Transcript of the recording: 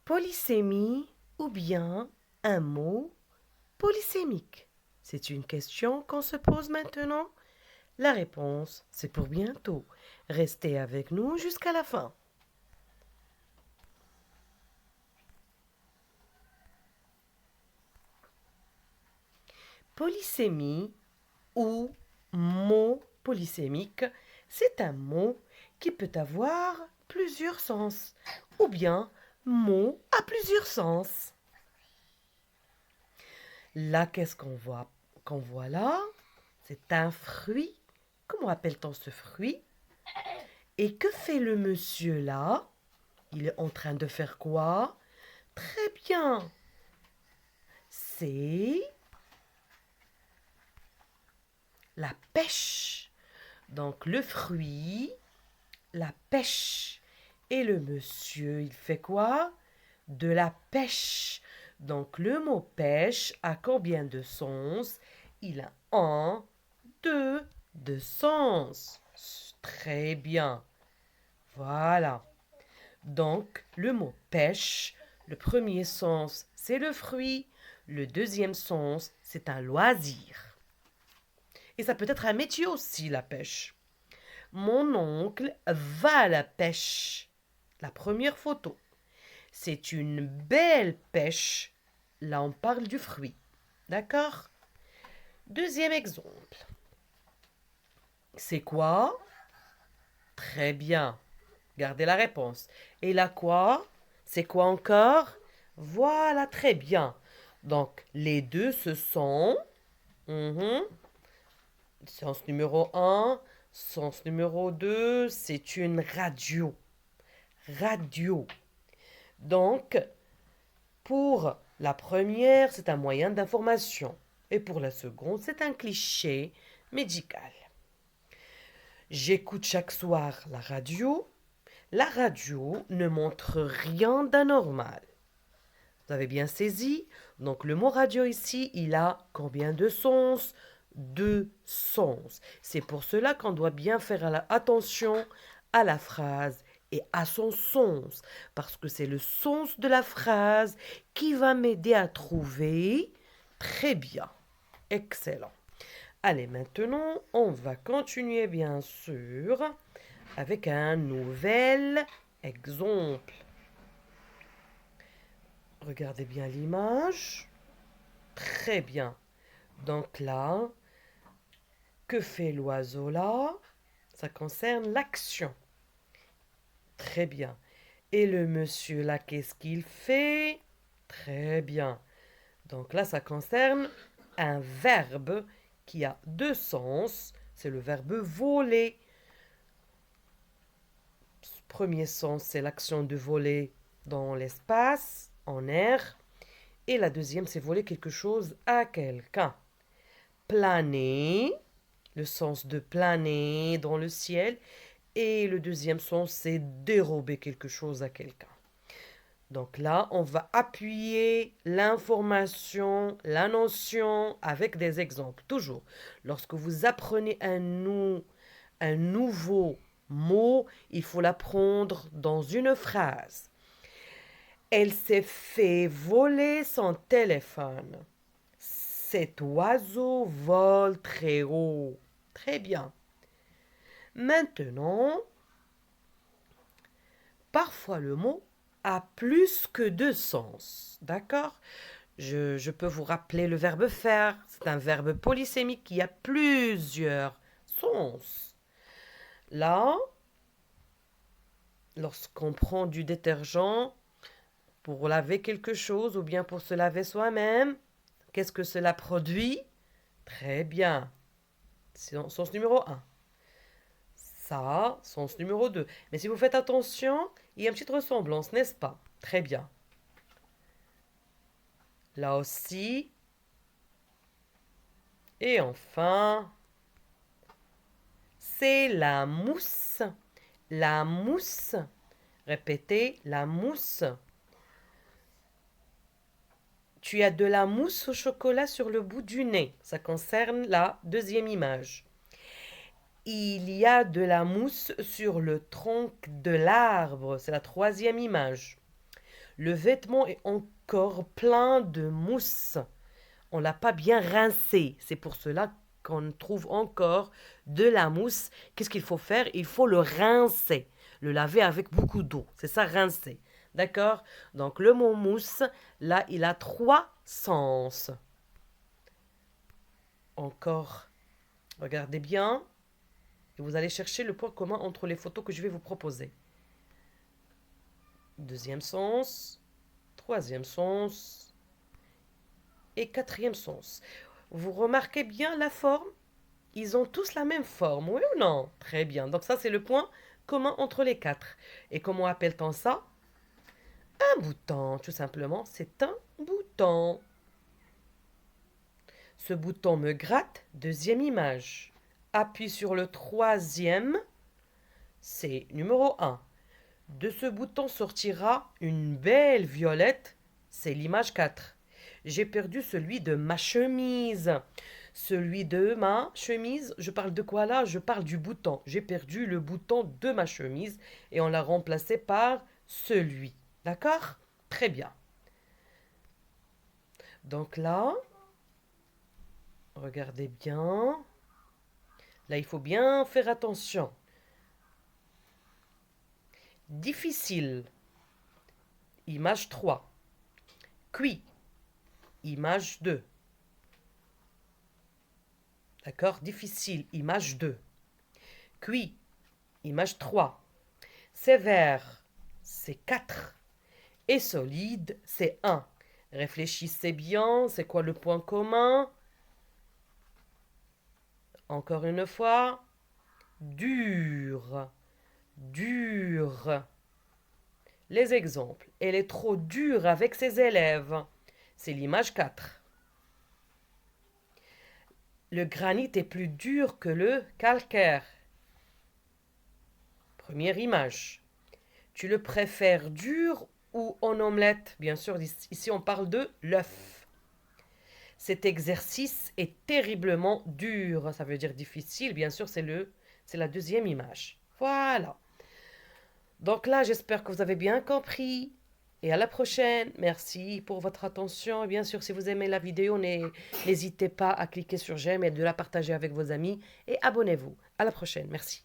Polysémie ou bien un mot polysémique? C'est une question qu'on se pose maintenant. La réponse, c'est pour bientôt. Restez avec nous jusqu'à la fin. Polysémie ou mot polysémique, c'est un mot qui peut avoir plusieurs sens ou bien mot à plusieurs sens. Là, qu'est-ce qu'on voit là? C'est un fruit. Comment appelle-t-on ce fruit? Et que fait le monsieur là? Il est en train de faire quoi? Très bien. C'est la pêche. Donc le fruit, la pêche. Et le monsieur, il fait quoi? De la pêche. Donc le mot pêche a combien de sens? Il a un, deux sens. Très bien. Voilà. Donc le mot pêche, le premier sens, c'est le fruit. Le deuxième sens, c'est un loisir. Et ça peut être un métier aussi, la pêche. Mon oncle va à la pêche. La première photo. C'est une belle pêche. Là, on parle du fruit. D'accord? Deuxième exemple. C'est quoi? Très bien. Gardez la réponse. Et là quoi? C'est quoi encore? Voilà, très bien. Donc, les deux ce sont sens numéro un, sens numéro 2, c'est une radio. Radio. Donc, pour la première, c'est un moyen d'information. Et pour la seconde, c'est un cliché médical. J'écoute chaque soir la radio. La radio ne montre rien d'anormal. Vous avez bien saisi? Donc le mot radio ici, il a combien de sens? Deux sens. C'est pour cela qu'on doit bien faire attention à la phrase et à son sens, parce que c'est le sens de la phrase qui va m'aider à trouver. Très bien. Excellent. Allez, maintenant, on va continuer bien sûr avec un nouvel exemple. Regardez bien l'image. Très bien. Donc là, que fait l'oiseau là? Ça concerne l'action. Très bien. Et le monsieur là, qu'est-ce qu'il fait? Très bien. Donc là, ça concerne un verbe qui a deux sens. C'est le verbe voler. Premier sens, c'est l'action de voler dans l'espace, en air. Et la deuxième, c'est voler quelque chose à quelqu'un. Planer, le sens de planer dans le ciel. Et le deuxième sens, c'est dérober quelque chose à quelqu'un. Donc là, on va appuyer l'information, la notion avec des exemples. Toujours, lorsque vous apprenez un nouveau mot, il faut l'apprendre dans une phrase. Elle s'est fait voler son téléphone. Cet oiseau vole très haut. Très bien. Maintenant, parfois le mot a plus que deux sens. D'accord? Je peux vous rappeler le verbe faire. C'est un verbe polysémique qui a plusieurs sens. Là, lorsqu'on prend du détergent pour laver quelque chose ou bien pour se laver soi-même, qu'est-ce que cela produit? Très bien. Sens numéro un. Ça, sens numéro 2. Mais si vous faites attention, il y a une petite ressemblance, n'est-ce pas? Très bien. Là aussi. Et enfin, c'est la mousse. La mousse. Répétez, la mousse. Tu as de la mousse au chocolat sur le bout du nez. Ça concerne la deuxième image. Il y a de la mousse sur le tronc de l'arbre. C'est la troisième image. Le vêtement est encore plein de mousse. On l'a pas bien rincé. C'est pour cela qu'on trouve encore de la mousse. Qu'est-ce qu'il faut faire? Il faut le rincer. Le laver avec beaucoup d'eau. C'est ça, rincer. D'accord? Donc le mot mousse, là, il a 3 sens. Encore. Regardez bien. Et vous allez chercher le point commun entre les photos que je vais vous proposer. Deuxième sens. Troisième sens. Et quatrième sens. Vous remarquez bien la forme? Ils ont tous la même forme, oui ou non? Très bien. Donc ça, c'est le point commun entre les 4. Et comment appelle-t-on ça? Un bouton, tout simplement. C'est un bouton. Ce bouton me gratte. Deuxième image. Appuie sur le troisième. C'est numéro 1. De ce bouton sortira une belle violette. C'est l'image 4. J'ai perdu celui de ma chemise. Celui de ma chemise, je parle de quoi là? Je parle du bouton. J'ai perdu le bouton de ma chemise et on l'a remplacé par celui. D'accord? Très bien. Donc là, regardez bien. Là, il faut bien faire attention. Difficile. Image 3. Cuit. Image 2. D'accord? Difficile. Image 2. Cuit. Image 3. Sévère. C'est 4. Et solide, c'est 1. Réfléchissez bien. C'est quoi le point commun? Encore une fois. Dur. Dur. Les exemples. Elle est trop dure avec ses élèves. C'est l'image 4. Le granit est plus dur que le calcaire. Première image. Tu le préfères dur ou en omelette? Bien sûr, ici on parle de l'œuf. Cet exercice est terriblement dur. Ça veut dire difficile. Bien sûr, c'est la deuxième image. Voilà. Donc là, j'espère que vous avez bien compris. Et à la prochaine. Merci pour votre attention. Et bien sûr, si vous aimez la vidéo, n'hésitez pas à cliquer sur j'aime et de la partager avec vos amis. Et abonnez-vous. À la prochaine. Merci.